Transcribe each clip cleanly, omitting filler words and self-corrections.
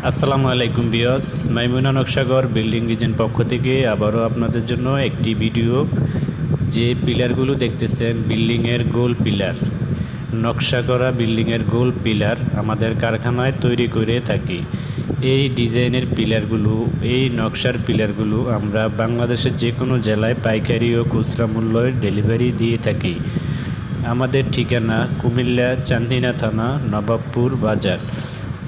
আসসালামু আলাইকুম বিয়স, মাইমুনা নকশাগর বিল্ডিং ডিজাইন পক্ষ থেকে আবারও আপনাদের জন্য একটি ভিডিও। যে পিলারগুলো দেখতেছেন বিল্ডিংয়ের গোল পিলার, নকশা করা বিল্ডিংয়ের গোল পিলার আমাদের কারখানায় তৈরি করে থাকি। এই ডিজাইনের পিলারগুলো, এই নকশার পিলারগুলো আমরা বাংলাদেশের যে কোনো জেলায় পাইকারি ও খুচরা মূল্যে ডেলিভারি দিয়ে থাকি। আমাদের ঠিকানা কুমিল্লা চান্দিনা থানা, নবাবপুর বাজার।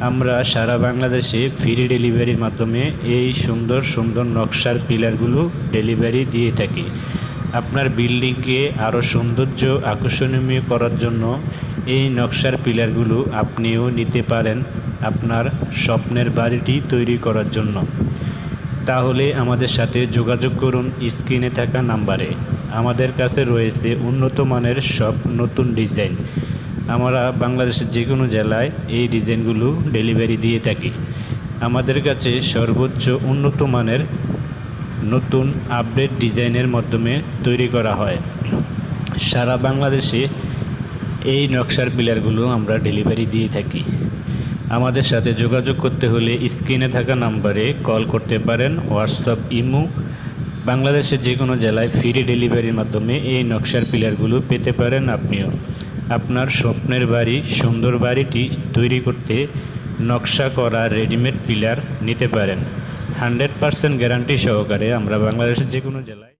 আমরা সারা বাংলাদেশে ফ্রি ডেলিভারির মাধ্যমে এই সুন্দর সুন্দর নকশার পিলারগুলো ডেলিভারি দিয়ে থাকি। আপনার বিল্ডিংকে আরও সৌন্দর্য আকর্ষণীয় করার জন্য এই নকশার পিলারগুলো আপনিও নিতে পারেন আপনার স্বপ্নের বাড়িটি তৈরি করার জন্য। তাহলে আমাদের সাথে যোগাযোগ করুন স্ক্রিনে থাকা নাম্বারে। আমাদের কাছে রয়েছে উন্নত মানের সব নতুন ডিজাইন। আমরা বাংলাদেশের যে কোনো জেলায় এই ডিজাইনগুলো ডেলিভারি দিয়ে থাকি। আমাদের কাছে সর্বোচ্চ উন্নত মানের নতুন আপডেট ডিজাইনের মাধ্যমে তৈরি করা হয়। সারা বাংলাদেশে এই নকশার পিলারগুলো আমরা ডেলিভারি দিয়ে থাকি। আমাদের সাথে যোগাযোগ করতে হলে স্ক্রিনে থাকা নাম্বারে কল করতে পারেন, হোয়াটসঅ্যাপ, ইমো। বাংলাদেশের যে কোনো জেলায় ফ্রি ডেলিভারির মাধ্যমে এই নকশার পিলারগুলো পেতে পারেন আপনিও। আপনার স্বপ্নের বাড়ি, সুন্দর বাড়িটি তৈরি করতে নকশা করা রেডিমেড পিলার নিতে পারেন 100% গ্যারান্টি সহকারে। আমরা বাংলাদেশের যে কোনো জেলায়